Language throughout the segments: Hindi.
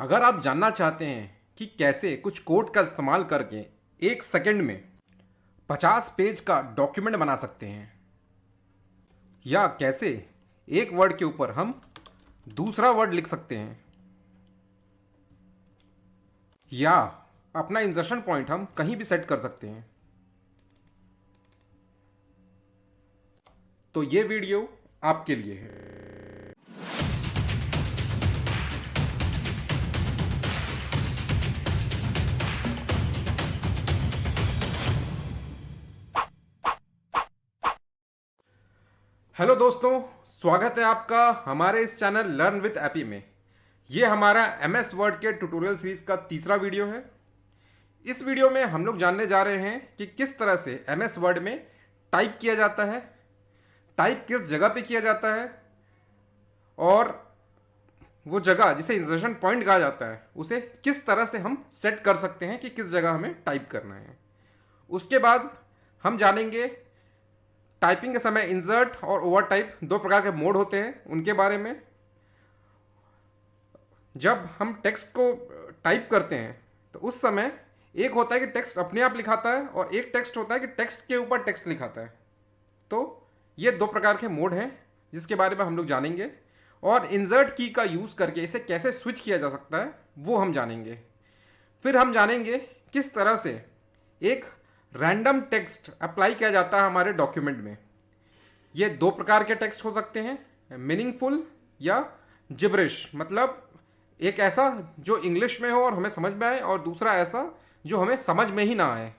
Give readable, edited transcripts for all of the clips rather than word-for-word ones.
अगर आप जानना चाहते हैं कि कैसे कुछ कोड का इस्तेमाल करके 1 सेकंड में 50 पेज का डॉक्यूमेंट बना सकते हैं, या कैसे एक वर्ड के ऊपर हम दूसरा वर्ड लिख सकते हैं, या अपना इंसर्शन पॉइंट हम कहीं भी सेट कर सकते हैं, तो ये वीडियो आपके लिए है। हेलो दोस्तों, स्वागत है आपका हमारे इस चैनल लर्न विद एपी में। ये हमारा एमएस वर्ड के ट्यूटोरियल सीरीज का तीसरा वीडियो है। इस वीडियो में हम लोग जानने जा रहे हैं कि किस तरह से एमएस वर्ड में टाइप किया जाता है, टाइप किस जगह पे किया जाता है, और वो जगह जिसे इंसर्शन पॉइंट कहा जाता है उसे किस तरह से हम सेट कर सकते हैं कि किस जगह हमें टाइप करना है। उसके बाद हम जानेंगे टाइपिंग के समय इंसर्ट और ओवर टाइप दो प्रकार के मोड होते हैं, उनके बारे में। जब हम टेक्स्ट को टाइप करते हैं तो उस समय एक होता है कि टेक्स्ट अपने आप लिखाता है, और एक टेक्स्ट होता है कि टेक्स्ट के ऊपर टेक्स्ट लिखाता है। तो ये दो प्रकार के मोड हैं जिसके बारे में हम लोग जानेंगे, और इंसर्ट की का यूज़ करके इसे कैसे स्विच किया जा सकता है वो हम जानेंगे। फिर हम जानेंगे किस तरह से एक रैंडम टेक्स्ट अप्लाई किया जाता है हमारे डॉक्यूमेंट में। ये दो प्रकार के टेक्स्ट हो सकते हैं, मीनिंगफुल या जिब्रिश, मतलब एक ऐसा जो इंग्लिश में हो और हमें समझ में आए, और दूसरा ऐसा जो हमें समझ में ही ना आए।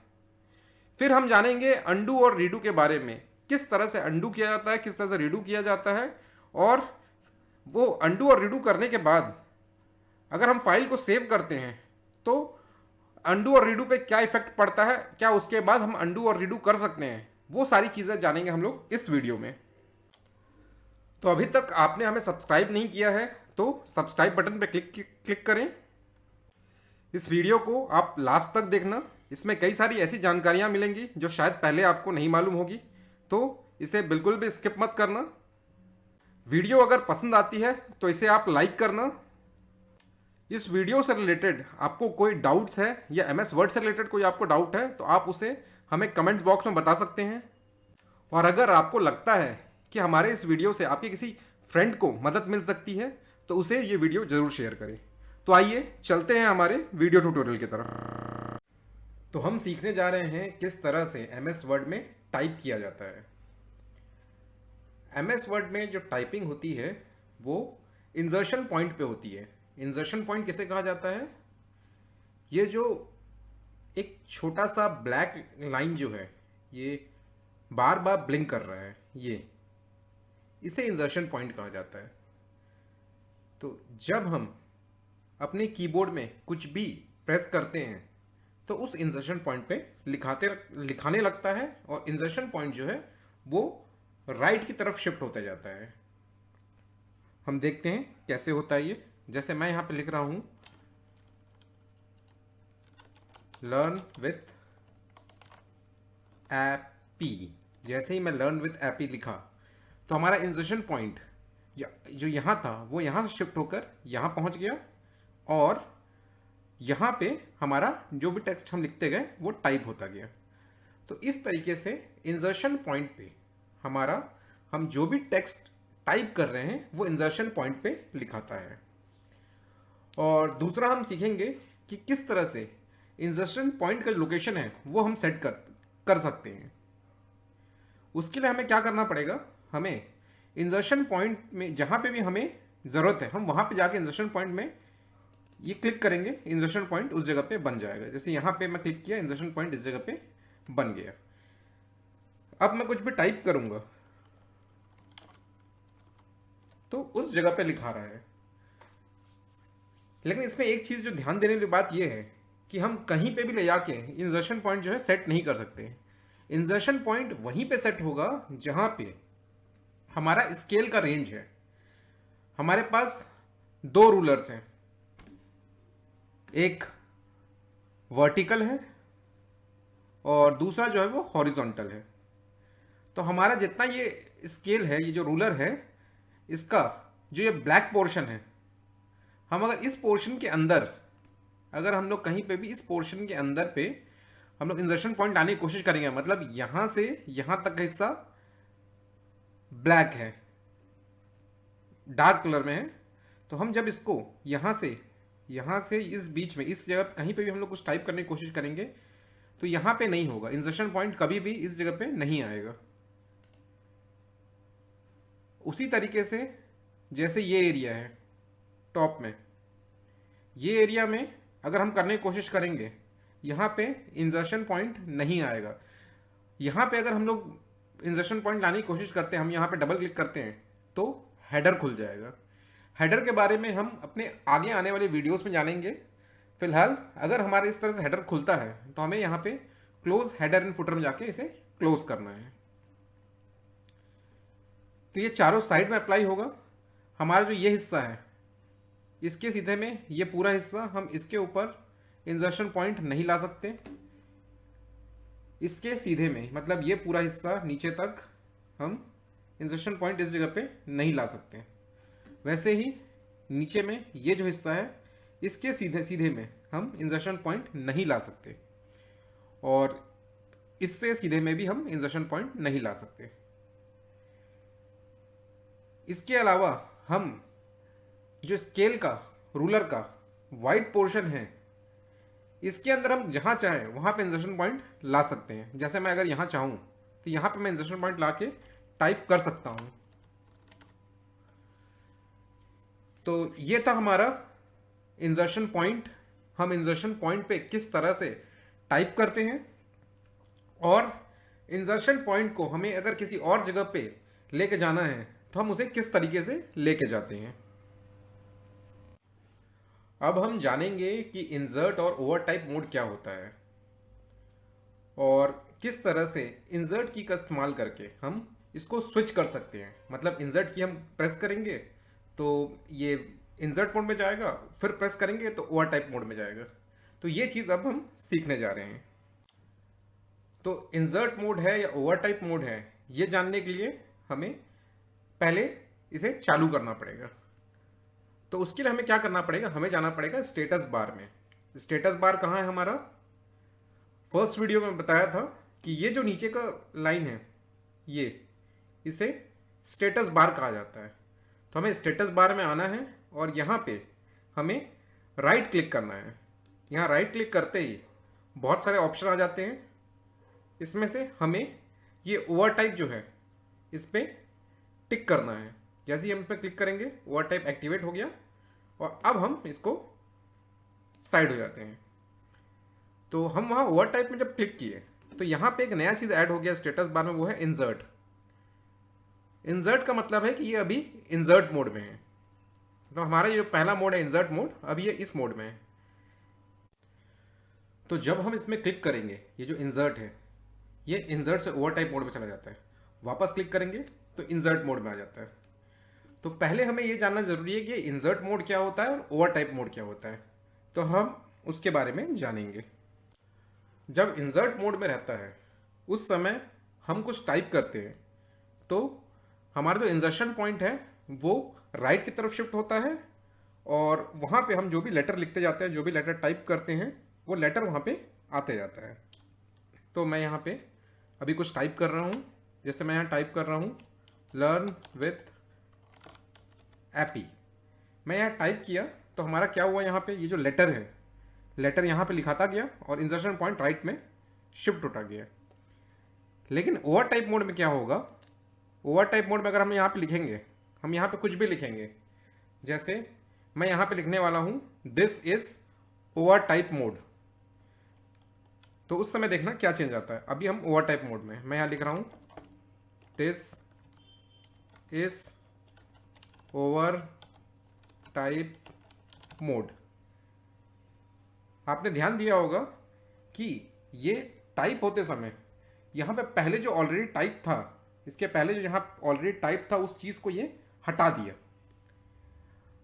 फिर हम जानेंगे अंडू और रीडू के बारे में, किस तरह से अंडू किया जाता है, किस तरह से रीडू किया जाता है, और वो अंडू और रीडू करने के बाद अगर हम फाइल को सेव करते हैं तो अंडू और रीडू पे क्या इफेक्ट पड़ता है, क्या उसके बाद हम अंडू और रीडू कर सकते हैं, वो सारी चीज़ें जानेंगे हम लोग इस वीडियो में। तो अभी तक आपने हमें सब्सक्राइब नहीं किया है तो सब्सक्राइब बटन पे क्लिक करें। इस वीडियो को आप लास्ट तक देखना, इसमें कई सारी ऐसी जानकारियाँ मिलेंगी जो शायद पहले आपको नहीं मालूम होगी, तो इसे बिल्कुल भी स्किप मत करना। वीडियो अगर पसंद आती है तो इसे आप लाइक करना। इस वीडियो से रिलेटेड आपको कोई डाउट्स है, या एमएस वर्ड से रिलेटेड कोई आपको डाउट है, तो आप उसे हमें कमेंट्स बॉक्स में बता सकते हैं। और अगर आपको लगता है कि हमारे इस वीडियो से आपके किसी फ्रेंड को मदद मिल सकती है तो उसे ये वीडियो ज़रूर शेयर करें। तो आइए चलते हैं हमारे वीडियो ट्यूटोरियल की तरफ। तो हम सीखने जा रहे हैं किस तरह से एमएस वर्ड में टाइप किया जाता है। एमएस वर्ड में जो टाइपिंग होती है वो इंसर्शन पॉइंट पे होती है। इंसर्शन पॉइंट किसे कहा जाता है? ये जो एक छोटा सा ब्लैक लाइन जो है, ये बार बार ब्लिंक कर रहा है, ये इसे इंसर्शन पॉइंट कहा जाता है। तो जब हम अपने कीबोर्ड में कुछ भी प्रेस करते हैं तो उस इंसर्शन पॉइंट पे लिखाने लगता है, और इंसर्शन पॉइंट जो है वो राइट की तरफ शिफ्ट होता जाता है। हम देखते हैं कैसे होता है ये। जैसे मैं यहाँ पे लिख रहा हूँ लर्न विथ एपी। जैसे ही मैं लर्न विथ एपी लिखा तो हमारा इंसर्शन पॉइंट जो यहाँ था वो यहाँ से शिफ्ट होकर यहाँ पहुँच गया, और यहाँ पे हमारा जो भी टेक्स्ट हम लिखते गए वो टाइप होता गया। तो इस तरीके से इंसर्शन पॉइंट पे हमारा हम जो भी टेक्स्ट टाइप कर रहे हैं वो इंसर्शन पॉइंट पे लिखाता है। और दूसरा हम सीखेंगे कि किस तरह से इंसर्शन पॉइंट का लोकेशन है वो हम सेट कर सकते हैं। उसके लिए हमें क्या करना पड़ेगा, हमें इंसर्शन पॉइंट में जहाँ पे भी हमें ज़रूरत है हम वहाँ पे जाके इंसर्शन पॉइंट में ये क्लिक करेंगे, इंसर्शन पॉइंट उस जगह पे बन जाएगा। जैसे यहाँ पे मैं क्लिक किया, इंसर्शन पॉइंट इस जगह पे बन गया। अब मैं कुछ भी टाइप करूँगा तो उस जगह पे लिखा रहा है। लेकिन इसमें एक चीज़ जो ध्यान देने वाली बात यह है कि हम कहीं पे भी ले जाके इंसर्शन पॉइंट जो है सेट नहीं कर सकते। इंसर्शन पॉइंट वहीं पे सेट होगा जहाँ पे हमारा स्केल का रेंज है। हमारे पास दो रूलर्स हैं, एक वर्टिकल है और दूसरा जो है वो हॉरिजॉन्टल है। तो हमारा जितना ये स्केल है, ये जो रूलर है, इसका जो ये ब्लैक पोर्शन है हम अगर इस पोर्शन के अंदर, अगर हम लोग कहीं पे भी इस पोर्शन के अंदर पे हम लोग इंसर्शन पॉइंट लाने की कोशिश करेंगे, मतलब यहां से यहां तक का हिस्सा ब्लैक है, डार्क कलर में है, तो हम जब इसको यहां से इस बीच में इस जगह कहीं पे भी हम लोग कुछ टाइप करने की कोशिश करेंगे तो यहां पे नहीं होगा, इंसर्शन पॉइंट कभी भी इस जगह पे नहीं आएगा। उसी तरीके से जैसे ये एरिया है टॉप में, ये एरिया में अगर हम करने की कोशिश करेंगे यहाँ पे इंसर्शन पॉइंट नहीं आएगा। यहाँ पे अगर हम लोग इंसर्शन पॉइंट लाने की कोशिश करते हैं, हम यहाँ पे डबल क्लिक करते हैं तो हेडर खुल जाएगा। हेडर के बारे में हम अपने आगे आने वाले वीडियोस में जानेंगे। फिलहाल अगर हमारे इस तरह से हेडर खुलता है तो हमें यहाँ पे क्लोज हेडर एंड फुटर में जाके इसे क्लोज करना है। तो ये चारों साइड में अप्लाई होगा। हमारा जो ये हिस्सा है इसके सीधे में, ये पूरा हिस्सा हम इसके ऊपर इंसर्शन पॉइंट नहीं ला सकते। इसके सीधे में मतलब ये पूरा हिस्सा नीचे तक हम इंसर्शन पॉइंट इस जगह पे नहीं ला सकते। वैसे ही नीचे में ये जो हिस्सा है इसके सीधे सीधे में हम इंसर्शन पॉइंट नहीं ला सकते, और इससे सीधे में भी हम इंसर्शन पॉइंट नहीं ला सकते। इसके अलावा हम जो स्केल का, रूलर का वाइट पोर्शन है, इसके अंदर हम जहां चाहें वहां पे इंसर्शन पॉइंट ला सकते हैं। जैसे मैं अगर यहां चाहूं तो यहां पे मैं इंसर्शन पॉइंट ला के टाइप कर सकता हूं। तो ये था हमारा इंसर्शन पॉइंट। हम इंसर्शन पॉइंट पे किस तरह से टाइप करते हैं, और इंसर्शन पॉइंट को हमें अगर किसी और जगह पे लेके जाना है तो हम उसे किस तरीके से लेके जाते हैं। अब हम जानेंगे कि इंसर्ट और ओवर टाइप मोड क्या होता है, और किस तरह से इंसर्ट की का इस्तेमाल करके हम इसको स्विच कर सकते हैं। मतलब इंसर्ट की हम प्रेस करेंगे तो ये इंसर्ट मोड में जाएगा, फिर प्रेस करेंगे तो ओवर टाइप मोड में जाएगा। तो ये चीज़ अब हम सीखने जा रहे हैं। तो इंसर्ट मोड है या ओवर टाइप मोड है, ये जानने के लिए हमें पहले इसे चालू करना पड़ेगा। तो उसके लिए हमें क्या करना पड़ेगा, हमें जाना पड़ेगा स्टेटस बार में। स्टेटस बार कहाँ है हमारा? फर्स्ट वीडियो में बताया था कि ये जो नीचे का लाइन है ये, इसे स्टेटस बार कहा जाता है। तो हमें स्टेटस बार में आना है और यहाँ पे हमें राइट क्लिक करना है। यहाँ राइट क्लिक करते ही बहुत सारे ऑप्शन आ जाते हैं। इसमें से हमें ये ओवर टाइप जो है इस पर टिक करना है। जैसे ही हम इस पर क्लिक करेंगे ओवर टाइप एक्टिवेट हो गया, और अब हम इसको साइड हो जाते हैं। तो हम वहाँ ओवर टाइप में जब क्लिक किए तो यहाँ पे एक नया चीज़ ऐड हो गया स्टेटस बार में, वो है इंसर्ट। इंसर्ट का मतलब है कि ये अभी इंसर्ट मोड में है। तो हमारा ये जो पहला मोड है इंसर्ट मोड, अभी ये इस मोड में है। तो जब हम इसमें क्लिक करेंगे, ये जो इंसर्ट है ये इंसर्ट से ओवर टाइप मोड में चला जाता है। वापस क्लिक करेंगे तो इंसर्ट मोड में आ जाता है। तो पहले हमें ये जानना जरूरी है कि इंसर्ट मोड क्या होता है और ओवर टाइप मोड क्या होता है। तो हम उसके बारे में जानेंगे। जब इंसर्ट मोड में रहता है उस समय हम कुछ टाइप करते हैं तो हमारा जो इंसर्शन पॉइंट है वो राइट की तरफ शिफ्ट होता है, और वहाँ पे हम जो भी लेटर लिखते जाते हैं, जो भी लेटर टाइप करते हैं, वो लेटर वहाँ पे आते जाता है। तो मैं यहाँ पे अभी कुछ टाइप कर रहा हूँ। जैसे मैं यहाँ टाइप कर रहा हूँ लर्न विथ एपी। मैं यहाँ टाइप किया तो हमारा क्या हुआ, यहाँ पे ये जो लेटर है, लेटर यहाँ पे लिखाता गया और इंसर्शन पॉइंट राइट में शिफ्ट होता गया। लेकिन ओवर टाइप मोड में क्या होगा, ओवर टाइप मोड में अगर हम यहाँ पे लिखेंगे, हम यहाँ पे कुछ भी लिखेंगे, जैसे मैं यहाँ पे लिखने वाला हूँ this is over type mode, तो उस समय देखना क्या चेंज आता है। अभी हम ओवर टाइप मोड में, मैं यहाँ लिख रहा हूँ this is over type mode. आपने ध्यान दिया होगा कि ये टाइप होते समय यहाँ पे पहले जो ऑलरेडी टाइप था, इसके पहले जो यहाँ ऑलरेडी टाइप था उस चीज़ को ये हटा दिया।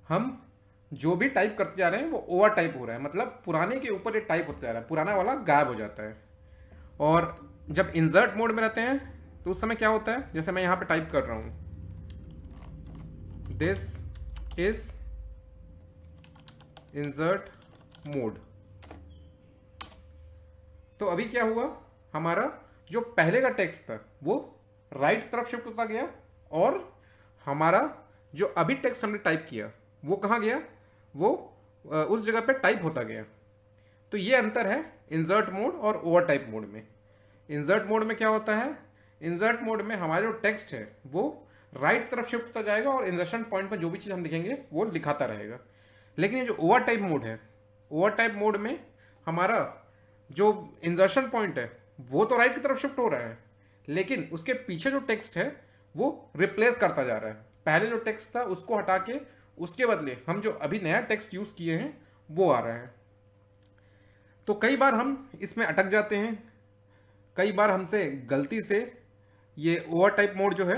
हम जो भी टाइप करते जा रहे हैं वो ओवर टाइप हो रहा है, मतलब पुराने के ऊपर ये टाइप होता जा रहा है, पुराना वाला गायब हो जाता है। और जब इंसर्ट मोड में रहते हैं तो उस समय क्या होता है, जैसे मैं यहाँ पे टाइप कर रहा हूँ दिस इज इंसर्ट मोड। तो अभी क्या हुआ, हमारा जो पहले का टेक्स्ट था वो राइट तरफ शिफ्ट होता गया, और हमारा जो अभी टेक्स्ट हमने टाइप किया वो कहाँ गया, वो उस जगह पे टाइप होता गया। तो ये अंतर है इंसर्ट मोड और ओवर टाइप मोड में। इंसर्ट मोड में क्या होता है, इंसर्ट मोड में हमारा जो टेक्स्ट है वो राइट तरफ शिफ्ट होता जाएगा और इंसर्शन पॉइंट पर जो भी चीज़ हम लिखेंगे वो लिखाता रहेगा। लेकिन ये जो ओवर टाइप मोड है, ओवर टाइप मोड में हमारा जो इंसर्शन पॉइंट है वो तो राइट की तरफ शिफ्ट हो रहा है, लेकिन उसके पीछे जो टेक्स्ट है वो रिप्लेस करता जा रहा है। पहले जो टेक्स्ट था उसको हटा के उसके बदले हम जो अभी नया टेक्स्ट यूज़ किए हैं वो आ रहा है। तो कई बार हम इसमें अटक जाते हैं, कई बार हमसे गलती से ये ओवर टाइप मोड जो है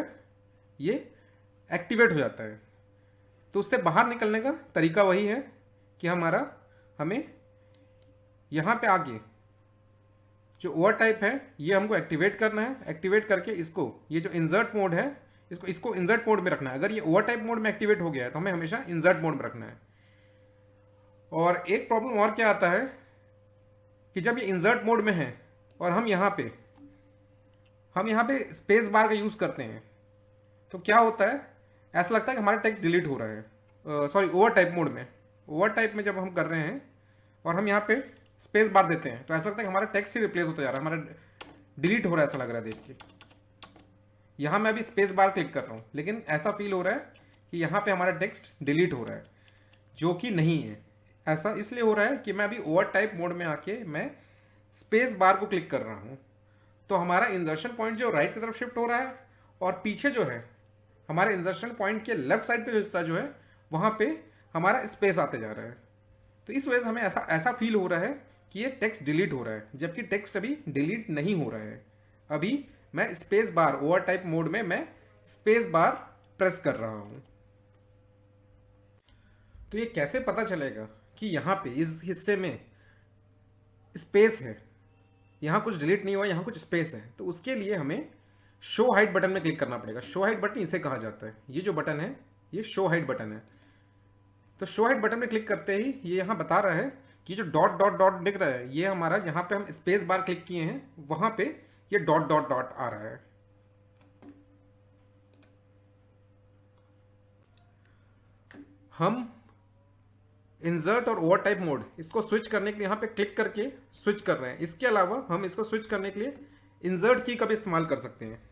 ये एक्टिवेट हो जाता है। तो उससे बाहर निकलने का तरीका वही है कि हमें यहाँ पे आके जो ओवर टाइप है ये हमको एक्टिवेट करना है। एक्टिवेट करके इसको, ये जो इंसर्ट मोड है इसको इंसर्ट मोड में रखना है। अगर ये ओवर टाइप मोड में एक्टिवेट हो गया है तो हमें हमेशा इंसर्ट मोड में रखना है। और एक प्रॉब्लम और क्या आता है कि जब ये इंसर्ट मोड में है और हम यहाँ पे स्पेस बार का यूज़ करते हैं तो क्या होता है, ऐसा लगता है कि हमारा टेक्स्ट डिलीट हो रहा है। सॉरी, ओवर टाइप मोड में, ओवर टाइप में जब हम कर रहे हैं और हम यहाँ पे स्पेस बार देते हैं तो ऐसा लगता है कि हमारा टेक्स्ट ही रिप्लेस होता जा रहा है, हमारा डिलीट हो रहा है ऐसा लग रहा है देख के। यहाँ मैं अभी स्पेस बार क्लिक कर रहा हूँ लेकिन ऐसा फील हो रहा है कि यहाँ पे हमारा टेक्स्ट डिलीट हो रहा है, जो कि नहीं है। ऐसा इसलिए हो रहा है कि मैं अभी ओवर टाइप मोड में आके मैं स्पेस बार को क्लिक कर रहा हूँ। तो हमारा इंसर्शन पॉइंट जो राइट की तरफ शिफ्ट हो रहा है और पीछे जो है हमारे इंसर्शन पॉइंट के लेफ्ट साइड पे जो हिस्सा जो है वहाँ पे हमारा स्पेस आते जा रहा है। तो इस वजह से हमें ऐसा फील हो रहा है कि ये टेक्स्ट डिलीट हो रहा है, जबकि टेक्स्ट अभी डिलीट नहीं हो रहा है। अभी मैं space bar, over type mode में मैं स्पेस बार प्रेस कर रहा हूँ। तो ये कैसे पता चलेगा कि यहाँ पे इस हिस्से में स्पेस है, यहाँ कुछ डिलीट नहीं हुआ, यहाँ कुछ स्पेस है? तो उसके लिए हमें शो हाइड बटन में क्लिक करना पड़ेगा। शो हाइड बटन इसे कहा जाता है, ये जो बटन है ये शो हाइड बटन है। तो शो हाइड बटन में क्लिक करते ही ये यहाँ बता रहा है कि जो डॉट डॉट डॉट दिख रहा है ये हमारा, यहाँ पे हम स्पेस बार क्लिक किए हैं वहाँ पे ये डॉट डॉट डॉट आ रहा है। हम इंसर्ट और ओवर टाइप मोड इसको स्विच करने के लिए यहाँ पे क्लिक करके स्विच कर रहे हैं। इसके अलावा हम इसको स्विच करने के लिए इंसर्ट की का भी इस्तेमाल कर सकते हैं।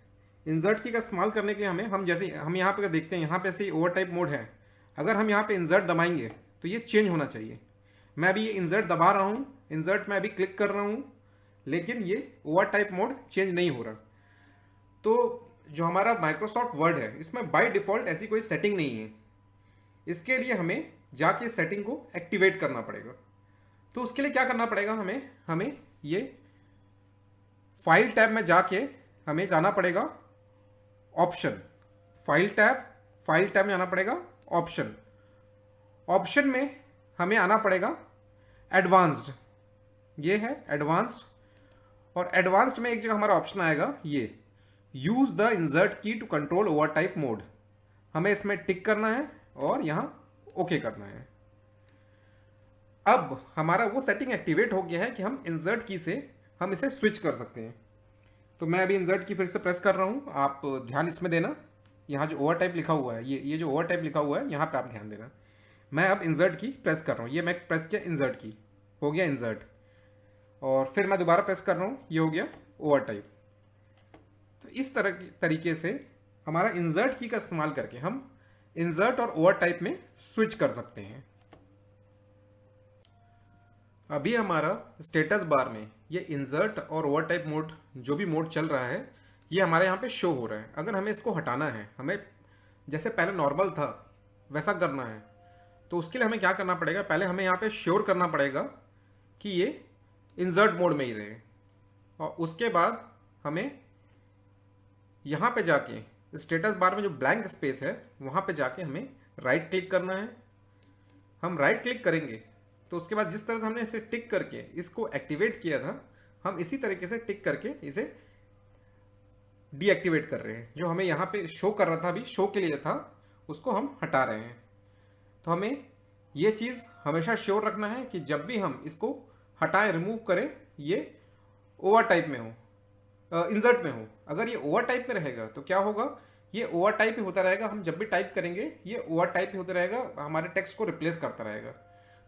इंसर्ट की का इस्तेमाल करने के लिए हम जैसे हम यहाँ पे देखते हैं, यहाँ पे से ओवर टाइप मोड है, अगर हम यहाँ पे इंसर्ट दबाएंगे तो ये चेंज होना चाहिए। मैं अभी ये इंसर्ट दबा रहा हूँ, इंसर्ट में अभी क्लिक कर रहा हूँ, लेकिन ये ओवर टाइप मोड चेंज नहीं हो रहा। तो जो हमारा माइक्रोसॉफ्ट वर्ड है इसमें बाय डिफ़ॉल्ट ऐसी कोई सेटिंग नहीं है। इसके लिए हमें जाके सेटिंग को एक्टिवेट करना पड़ेगा। तो उसके लिए क्या करना पड़ेगा, हमें ये फाइल टैब में जाके हमें जाना पड़ेगा ऑप्शन, फाइल टैब में आना पड़ेगा ऑप्शन में हमें आना पड़ेगा एडवांस्ड, ये है एडवांस्ड। और एडवांस्ड में एक जगह हमारा ऑप्शन आएगा ये use the insert key to control over type mode. हमें इसमें टिक करना है और यहाँ ओके करना है। अब हमारा वो सेटिंग एक्टिवेट हो गया है कि हम इंसर्ट की से हम इसे स्विच कर सकते हैं। तो मैं अभी इंसर्ट की फिर से प्रेस कर रहा हूँ, आप ध्यान इसमें देना। यहाँ जो ओवर टाइप लिखा हुआ है, ये जो ओवर टाइप लिखा हुआ है यहाँ पे आप ध्यान देना। मैं अब इंसर्ट की प्रेस कर रहा हूँ, ये मैं प्रेस किया इंसर्ट की, हो गया इंसर्ट। और फिर मैं दोबारा प्रेस कर रहा हूँ, ये हो गया ओवर टाइप। तो इस तरीके से हमारा इंसर्ट की का इस्तेमाल करके हम इंसर्ट और ओवर टाइप में स्विच कर सकते हैं। अभी हमारा स्टेटस बार में ये इंसर्ट और ओवर टाइप मोड, जो भी मोड चल रहा है, ये हमारे यहाँ पे शो हो रहा है। अगर हमें इसको हटाना है, हमें जैसे पहले नॉर्मल था वैसा करना है, तो उसके लिए हमें क्या करना पड़ेगा, पहले हमें यहाँ पे श्योर करना पड़ेगा कि ये इंसर्ट मोड में ही रहे। और उसके बाद हमें यहाँ पे जाके स्टेटस बार में जो ब्लैंक स्पेस है वहाँ पे जाके हमें राइट क्लिक करना है। हम राइट क्लिक करेंगे तो उसके बाद जिस तरह से हमने इसे टिक करके इसको एक्टिवेट किया था, हम इसी तरीके से टिक करके इसे डीएक्टिवेट कर रहे हैं। जो हमें यहाँ पे शो कर रहा था, अभी शो के लिए था, उसको हम हटा रहे हैं। तो हमें ये चीज़ हमेशा श्योर रखना है कि जब भी हम इसको हटाएं, रिमूव करें, ये ओवर टाइप में हो, इंसर्ट में हो। अगर ये ओवर टाइप में रहेगा तो क्या होगा, ये ओवर टाइप ही होता रहेगा। हम जब भी टाइप करेंगे ये ओवर टाइप ही होता रहेगा, हमारे टेक्स्ट को रिप्लेस करता रहेगा।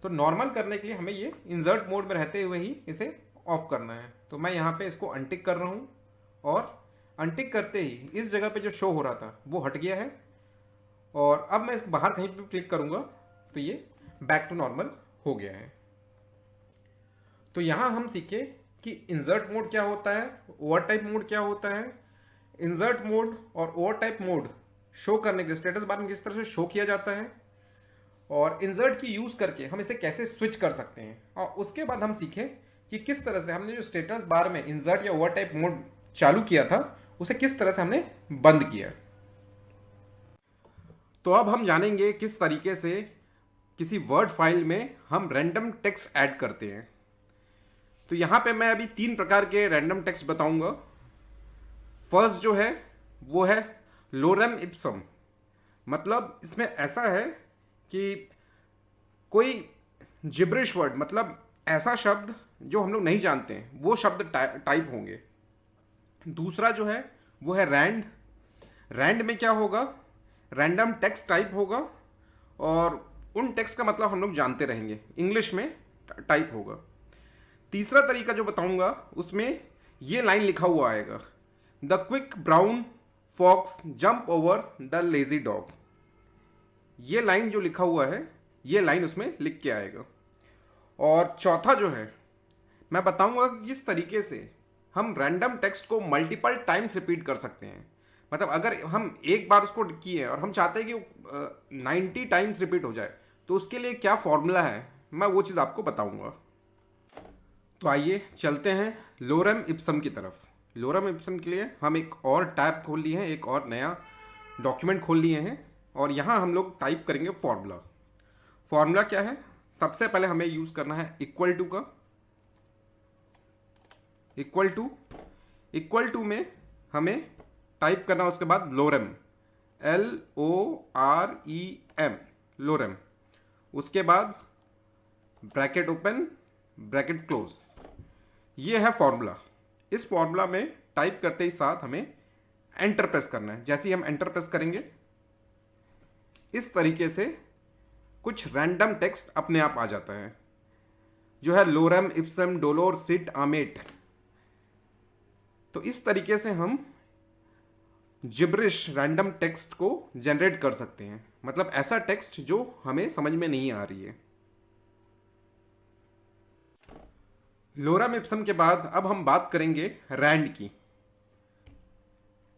तो नॉर्मल करने के लिए हमें ये इंसर्ट मोड में रहते हुए ही इसे ऑफ करना है। तो मैं यहाँ पे इसको अनटिक कर रहा हूँ और अनटिक करते ही इस जगह पे जो शो हो रहा था वो हट गया है। और अब मैं इस बाहर कहीं पे क्लिक करूँगा तो ये बैक टू नॉर्मल हो गया है। तो यहाँ हम सीखे कि इंसर्ट मोड क्या होता है, ओवर टाइप मोड क्या होता है। इंसर्ट मोड और ओवर टाइप मोड शो करने के स्टेटस बार में किस तरह से शो किया जाता है, और इंसर्ट की यूज़ करके हम इसे कैसे स्विच कर सकते हैं। और उसके बाद हम सीखे कि किस तरह से हमने जो स्टेटस बार में इंसर्ट या ओवर टाइप मोड चालू किया था उसे किस तरह से हमने बंद किया। तो अब हम जानेंगे किस तरीके से किसी वर्ड फाइल में हम रैंडम टेक्स्ट ऐड करते हैं। तो यहाँ पे मैं अभी 3 प्रकार के रैंडम टेक्स्ट बताऊंगा। फर्स्ट जो है वो है लोरेम इप्सम। मतलब इसमें ऐसा है कि कोई जिब्रिश वर्ड, मतलब ऐसा शब्द जो हम लोग नहीं जानते हैं वो शब्द टाइप होंगे। दूसरा जो है वो है रैंड। रैंड में क्या होगा, रैंडम टेक्स्ट टाइप होगा और उन टेक्स्ट का मतलब हम लोग जानते रहेंगे, इंग्लिश में टाइप होगा। तीसरा तरीका जो बताऊंगा उसमें ये लाइन लिखा हुआ आएगा, the quick brown fox jump over the lazy dog. ये लाइन जो लिखा हुआ है ये लाइन उसमें लिख के आएगा। और चौथा जो है मैं बताऊंगा कि किस तरीके से हम रैंडम टेक्स्ट को मल्टीपल टाइम्स रिपीट कर सकते हैं। मतलब अगर हम एक बार उसको किए और हम चाहते हैं कि 90 टाइम्स रिपीट हो जाए तो उसके लिए क्या फॉर्मूला है, मैं वो चीज़ आपको बताऊंगा। तो आइए चलते हैं लोरेम इप्सम की तरफ। लोरेम इप्सम के लिए हम एक और टैब खोल लिए हैं, एक और नया डॉक्यूमेंट खोल लिए हैं और यहाँ हम लोग टाइप करेंगे फॉर्मूला। फॉर्मूला क्या है, सबसे पहले हमें यूज़ करना है इक्वल टू का। इक्वल टू में हमें टाइप करना, उसके बाद लोरेम, LOREM, लोरेम। उसके बाद ब्रैकेट ओपन, ब्रैकेट क्लोज। ये है फॉर्मूला। इस फॉर्मूला में टाइप करते ही साथ हमें एंटर प्रेस करना है। जैसे ही हम एंटर प्रेस करेंगे इस तरीके से कुछ रैंडम टेक्स्ट अपने आप आ जाता है, जो है लोरेम इप्सम डोलोर सिट आमेट। तो इस तरीके से हम जिब्रिश रैंडम टेक्स्ट को जनरेट कर सकते हैं, मतलब ऐसा टेक्स्ट जो हमें समझ में नहीं आ रही है। लोरेम इप्सम के बाद अब हम बात करेंगे रैंड की।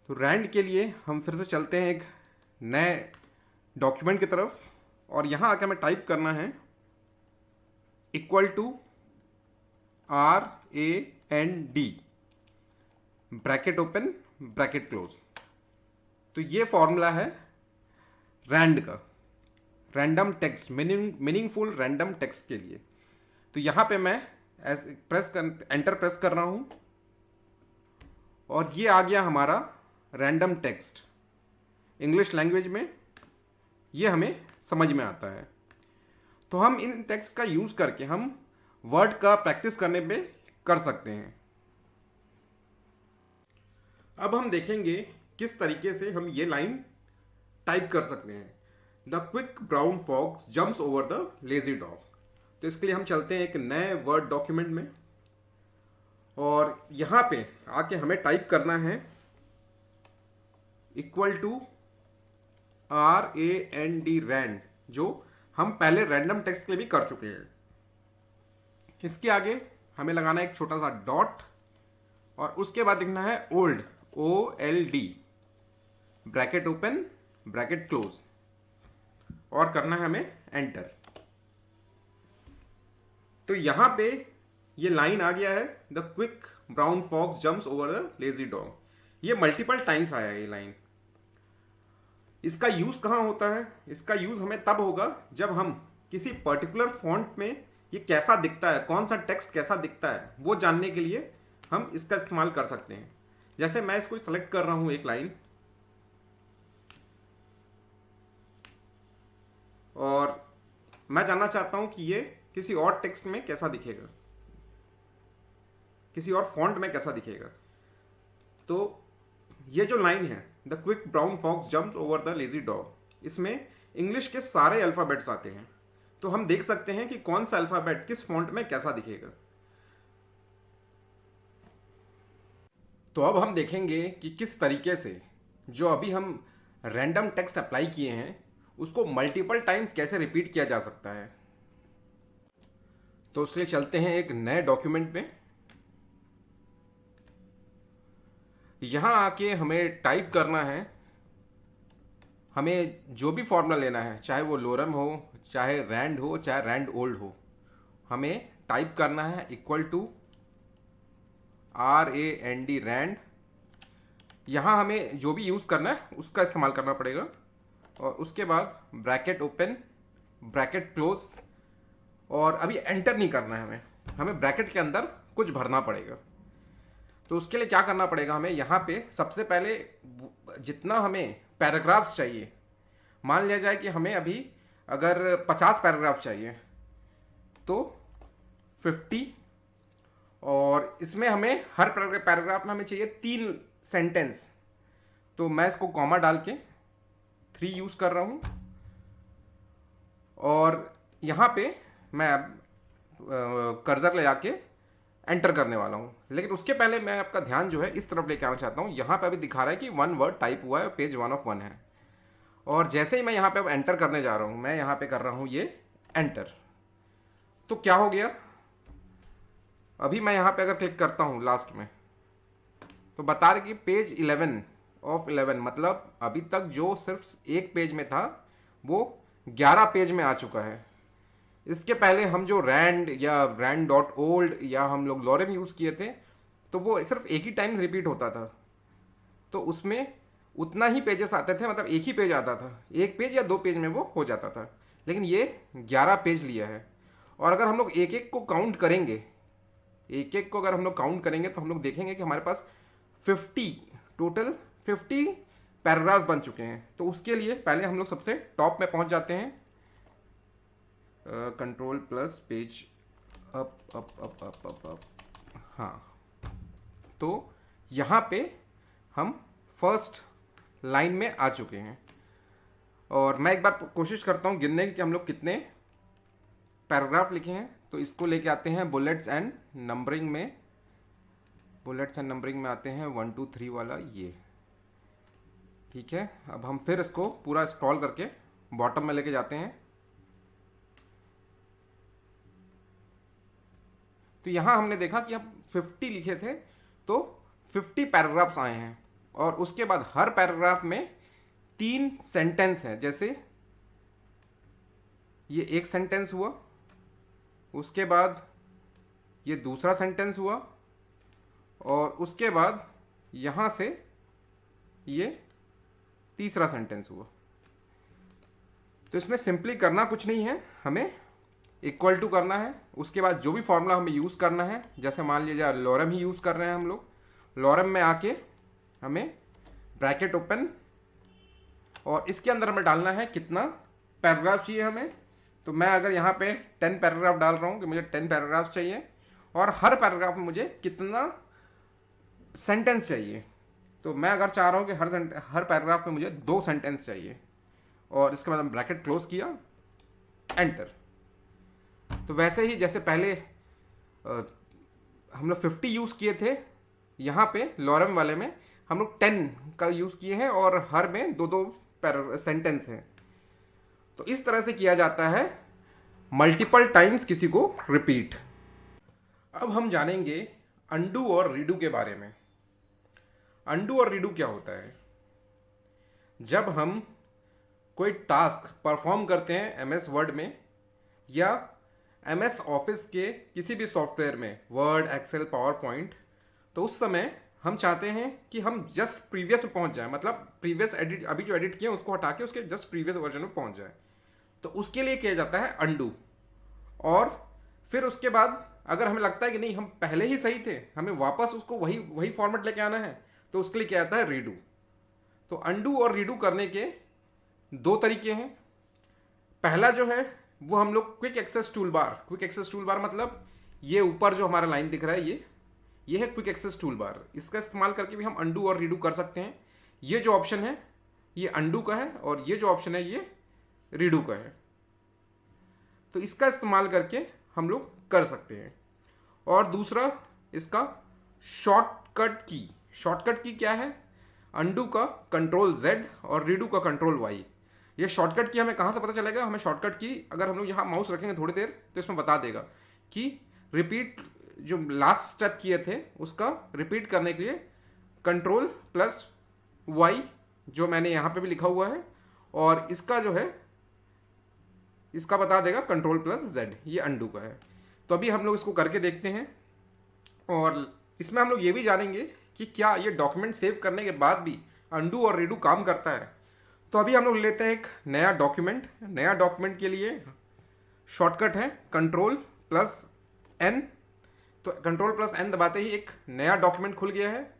तो रैंड के लिए हम फिर से चलते हैं एक नए डॉक्यूमेंट की तरफ और यहाँ आके हमें टाइप करना है equal to RAND, bracket open, bracket close. तो ये फॉर्मूला है रैंड का, random text, meaningful random text के लिए। तो यहाँ पे मैं एंटर प्रेस कर रहा हूँ और ये आ गया हमारा रैंडम टेक्स्ट। इंग्लिश लैंग्वेज में ये हमें समझ में आता है। तो हम इन टेक्स्ट का यूज़ करके हम वर्ड का प्रैक्टिस करने पे कर सकते हैं। अब हम देखेंगे किस तरीके से हम ये लाइन टाइप कर सकते हैं, the quick brown fox jumps over the lazy dog. तो इसके लिए हम चलते हैं एक नए वर्ड डॉक्यूमेंट में और यहाँ पे आके हमें टाइप करना है इक्वल टू RAND, रैंड, जो हम पहले रैंडम टेक्स्ट के लिए भी कर चुके हैं। इसके आगे हमें लगाना है एक छोटा सा डॉट और उसके बाद लिखना है old, OLD, bracket open, bracket close, और करना है हमें एंटर। तो यहां पे ये लाइन आ गया है, the quick brown fox jumps over the lazy dog. ये मल्टीपल टाइम्स आया है ये लाइन। इसका यूज कहां होता है, इसका यूज हमें तब होगा जब हम किसी पर्टिकुलर फॉन्ट में ये कैसा दिखता है, कौन सा टेक्स्ट कैसा दिखता है, वो जानने के लिए हम इसका इस्तेमाल कर सकते हैं। जैसे मैं इसको सेलेक्ट कर रहा हूं एक लाइन और मैं जानना चाहता हूं कि ये किसी और टेक्स्ट में कैसा दिखेगा, किसी और फॉन्ट में कैसा दिखेगा। तो ये जो लाइन है, the quick brown fox jumped over the lazy dog, इसमें इंग्लिश के सारे अल्फ़ाबेट्स आते हैं। तो हम देख सकते हैं कि कौन सा अल्फ़ाबेट किस फॉन्ट में कैसा दिखेगा। तो अब हम देखेंगे कि किस तरीके से जो अभी हम रैंडम टेक्स्ट अप्लाई किए हैं उसको मल्टीपल टाइम्स कैसे रिपीट किया जा सकता है। तो उसके लिए चलते हैं एक नए डॉक्यूमेंट में। यहां आके हमें टाइप करना है, हमें जो भी फॉर्मूला लेना है, चाहे वो लोरम हो, चाहे रैंड हो, चाहे रैंड ओल्ड हो, हमें टाइप करना है इक्वल टू RAND रैंड। यहाँ हमें जो भी यूज़ करना है उसका इस्तेमाल करना पड़ेगा। और उसके बाद ब्रैकेट ओपन, ब्रैकेट क्लोज, और अभी एंटर नहीं करना है, हमें ब्रैकेट के अंदर कुछ भरना पड़ेगा। तो उसके लिए क्या करना पड़ेगा, हमें यहाँ पे सबसे पहले जितना हमें पैराग्राफ्स चाहिए, मान लिया जाए कि हमें अभी अगर 50 पैराग्राफ चाहिए तो 50, और इसमें हमें हर पैराग्राफ में हमें चाहिए 3 सेंटेंस। तो मैं इसको कॉमा डाल के 3 यूज़ कर रहा हूँ। और यहाँ पे मैं अब कर्सर ले जाके एंटर करने वाला हूँ। लेकिन उसके पहले मैं आपका ध्यान जो है इस तरफ लेके आना चाहता हूँ। यहाँ पे अभी दिखा रहा है कि 1 वर्ड टाइप हुआ है और पेज 1 of 1 है। और जैसे ही मैं यहाँ पे अब एंटर करने जा रहा हूँ, मैं यहाँ पे कर रहा हूँ ये एंटर, तो क्या हो गया, अभी मैं यहाँ पे अगर क्लिक करता हूँ लास्ट में तो बता रहे कि पेज 11 of 11, मतलब अभी तक जो सिर्फ एक पेज में था वो 11 पेज में आ चुका है। इसके पहले हम जो रैंड या रैंड डॉट ओल्ड या हम लोग लॉरेम यूज़ किए थे तो वो सिर्फ एक ही टाइम रिपीट होता था, तो उसमें उतना ही पेजेस आते थे, मतलब एक ही पेज आता था, एक पेज या 2 पेज में वो हो जाता था। लेकिन ये 11 पेज लिया है। और अगर हम लोग एक एक को काउंट करेंगे, एक एक को अगर हम लोग काउंट करेंगे तो हम लोग देखेंगे कि हमारे पास 50 पैराग्राफ बन चुके हैं। तो उसके लिए पहले हम लोग सबसे टॉप में पहुंच जाते हैं, control plus page up up up up up up, हाँ। तो यहाँ पे हम फर्स्ट लाइन में आ चुके हैं। और मैं एक बार कोशिश करता हूँ गिनने की कि हम लोग कितने पैराग्राफ लिखे हैं। तो इसको लेके आते हैं बुलेट्स एंड नंबरिंग में, बुलेट्स एंड नंबरिंग में आते हैं 1 2 3 वाला ये, ठीक है। अब हम फिर इसको पूरा स्क्रॉल करके बॉटम में लेके जाते हैं। तो यहाँ हमने देखा कि हम 50 लिखे थे तो 50 पैराग्राफ्स आए हैं। और उसके बाद हर पैराग्राफ में 3 सेंटेंस हैं। जैसे ये एक सेंटेंस हुआ, उसके बाद ये दूसरा सेंटेंस हुआ, और उसके बाद यहाँ से ये तीसरा सेंटेंस हुआ। तो इसमें सिंपली करना कुछ नहीं है, हमें इक्वल टू करना है। उसके बाद जो भी फॉर्मूला हमें यूज़ करना है, जैसे मान लीजिए लॉरम ही यूज़ कर रहे हैं हम लोग, लॉरम में आके हमें ब्रैकेट ओपन, और इसके अंदर हमें डालना है कितना पैराग्राफ चाहिए हमें। तो मैं अगर यहाँ पे 10 पैराग्राफ डाल रहा हूँ कि मुझे 10 पैराग्राफ चाहिए, और हर पैराग्राफ में मुझे कितना सेंटेंस चाहिए। तो मैं अगर चाह रहा हूँ कि हर पैराग्राफ में मुझे 2 सेंटेंस चाहिए, और इसके बाद हम ब्रैकेट क्लोज किया, एंटर। तो वैसे ही जैसे पहले हम लोग 50 यूज़ किए थे, यहाँ पे लॉरम वाले में हम लोग 10 का यूज़ किए हैं, और हर में 2 सेंटेंस हैं। तो इस तरह से किया जाता है मल्टीपल टाइम्स किसी को रिपीट। अब हम जानेंगे अंडू और रीडू के बारे में। अंडू और रीडू क्या होता है? जब हम कोई टास्क परफॉर्म करते हैं एमएस वर्ड में या एमएस ऑफिस के किसी भी सॉफ्टवेयर में, वर्ड, एक्सेल, पावर पॉइंट, तो उस समय हम चाहते हैं कि हम जस्ट प्रीवियस में पहुंच जाएं, मतलब प्रीवियस एडिट, अभी जो एडिट किए उसको हटा के उसके जस्ट प्रीवियस वर्जन में पहुंच जाए। तो उसके लिए किया जाता है अंडू। और फिर उसके बाद अगर हमें लगता है कि नहीं हम पहले ही सही थे, हमें वापस उसको वही फॉर्मेट लेके आना है, तो उसके लिए किया जाता है रीडू। तो अंडू और रीडू करने के 2 तरीके हैं। पहला जो है वो हम लोग क्विक एक्सेस टूल बार मतलब ये ऊपर जो हमारा लाइन दिख रहा है ये है क्विक एक्सेस टूल बार। इसका इस्तेमाल करके भी हम अंडू और रीडू कर सकते हैं। ये जो ऑप्शन है ये अंडू का है और ये जो ऑप्शन है ये रीडू का है। तो इसका इस्तेमाल करके हम लोग कर सकते हैं। और दूसरा इसका शॉर्टकट की क्या है, अंडू का कंट्रोल Z और रीडू का कंट्रोल Y। ये शॉर्टकट की हमें कहाँ से पता चलेगा, हमें शॉर्टकट की अगर हम लोग यहाँ माउस रखेंगे थोड़ी देर तो इसमें बता देगा कि रिपीट जो लास्ट स्टेप किए थे उसका रिपीट करने के लिए कंट्रोल प्लस Y जो मैंने यहाँ पे भी लिखा हुआ है, और इसका जो है इसका बता देगा कंट्रोल प्लस Z, ये अंडू का है। तो अभी हम लोग इसको करके देखते हैं और इसमें हम लोग ये भी जानेंगे कि क्या ये डॉक्यूमेंट सेव करने के बाद भी अंडू और रीडू काम करता है। तो अभी हम लोग लेते हैं एक नया डॉक्यूमेंट के लिए शॉर्टकट है कंट्रोल प्लस N। तो कंट्रोल प्लस N दबाते ही एक नया डॉक्यूमेंट खुल गया है।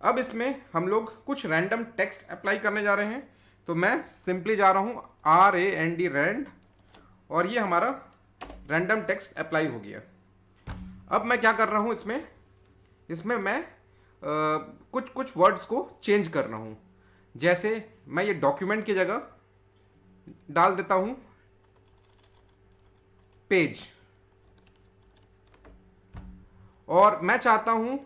अब इसमें हम लोग कुछ रैंडम टेक्स्ट अप्लाई करने जा रहे हैं। तो मैं सिंपली जा रहा हूँ RAND और ये हमारा रैंडम टेक्स्ट अप्लाई हो गया। अब मैं क्या कर रहा हूँ, इसमें मैं कुछ वर्ड्स को चेंज कर रहा हूँ। जैसे मैं ये डॉक्यूमेंट की जगह डाल देता हूँ पेज, और मैं चाहता हूँ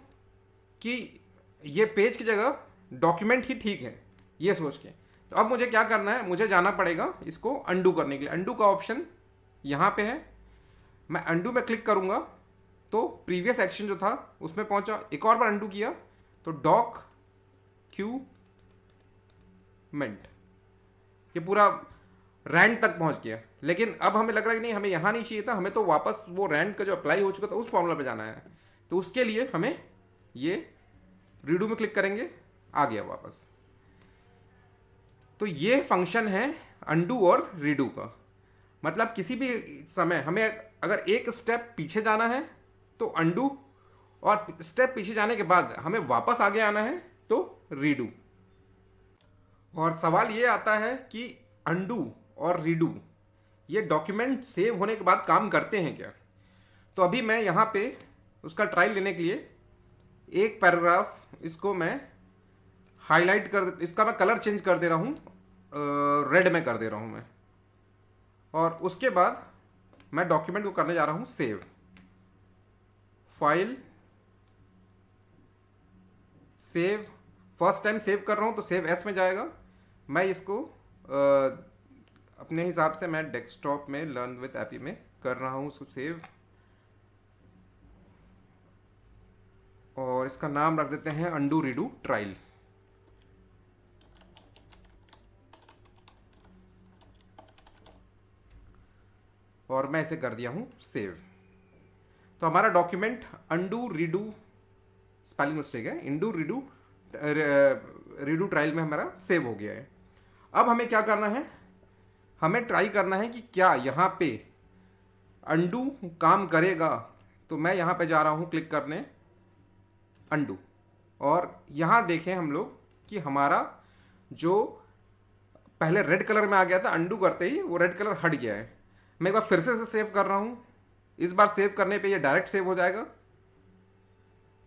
कि ये पेज की जगह डॉक्यूमेंट ही ठीक है ये सोच के। तो अब मुझे क्या करना है, मुझे जाना पड़ेगा इसको अंडू करने के लिए। अंडू का ऑप्शन यहाँ पे है, मैं अंडू में क्लिक करूँगा तो प्रीवियस एक्शन जो था उसमें पहुँचा। एक और बार अंडू किया तो डॉक्यूमेंट ये पूरा रैंड तक पहुँच गया। लेकिन अब हमें लग रहा है कि नहीं, हमें यहाँ नहीं चाहिए था, हमें तो वापस वो रैंड का जो अप्लाई हो चुका था उस फॉर्मूला पे जाना है। तो उसके लिए हमें ये रीडू में क्लिक करेंगे, आ गया वापस। तो ये फंक्शन है अंडू और रीडू का। मतलब किसी भी समय हमें अगर एक स्टेप पीछे जाना है तो अंडू, और स्टेप पीछे जाने के बाद हमें वापस आगे आना है तो रीडू। और सवाल ये आता है कि अंडू और रीडू ये डॉक्यूमेंट सेव होने के बाद काम करते हैं क्या। तो अभी मैं यहाँ पे उसका ट्रायल लेने के लिए एक पैराग्राफ इसको मैं हाईलाइट इसका मैं कलर चेंज कर दे रहा हूँ, रेड में कर दे रहा हूँ मैं। और उसके बाद मैं डॉक्यूमेंट को करने जा रहा हूँ save. File save, first time save कर रहा हूँ तो सेव एस में जाएगा। मैं इसको अपने हिसाब से मैं डेस्कटॉप में लर्न विद एपी में कर रहा हूँ उसको सेव, और इसका नाम रख देते हैं अंडू रीडू ट्रायल। और मैं इसे कर दिया हूँ सेव। तो हमारा document undo redo, spelling mistake है, इंडू रीडू ट्रायल में हमारा सेव हो गया है। अब हमें क्या करना है, हमें ट्राई करना है कि क्या यहाँ पे अंडू काम करेगा। तो मैं यहाँ पे जा रहा हूँ क्लिक करने अंडू, और यहाँ देखें हम लोग कि हमारा जो पहले रेड कलर में आ गया था अंडू करते ही वो रेड कलर हट गया है। मैं एक बार फिर से सेव कर रहा हूँ। इस बार सेव करने पे ये डायरेक्ट सेव हो जाएगा।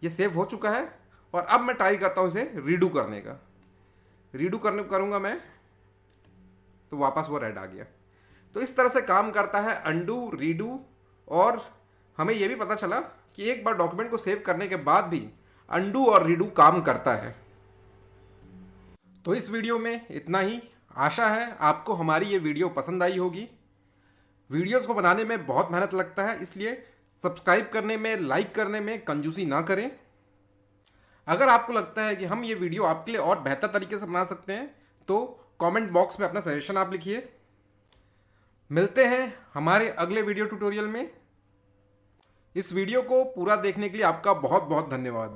ये सेव हो चुका है। और अब मैं ट्राई करता हूँ इसे रीडू करने का। रीडू करूँगा मैं तो वापस वो रेड आ गया। तो इस तरह से काम करता है अंडू रीडू। और हमें ये भी पता चला कि एक बार डॉक्यूमेंट को सेव करने के बाद भी अंडू और रीडू काम करता है। तो इस वीडियो में इतना ही। आशा है आपको हमारी ये वीडियो पसंद आई होगी। वीडियोस को बनाने में बहुत मेहनत लगता है, इसलिए सब्सक्राइब करने में, लाइक करने में कंजूसी ना करें। अगर आपको लगता है कि हम ये वीडियो आपके लिए और बेहतर तरीके से बना सकते हैं तो कमेंट बॉक्स में अपना सजेशन आप लिखिए। मिलते हैं हमारे अगले वीडियो ट्यूटोरियल में। इस वीडियो को पूरा देखने के लिए आपका बहुत बहुत धन्यवाद।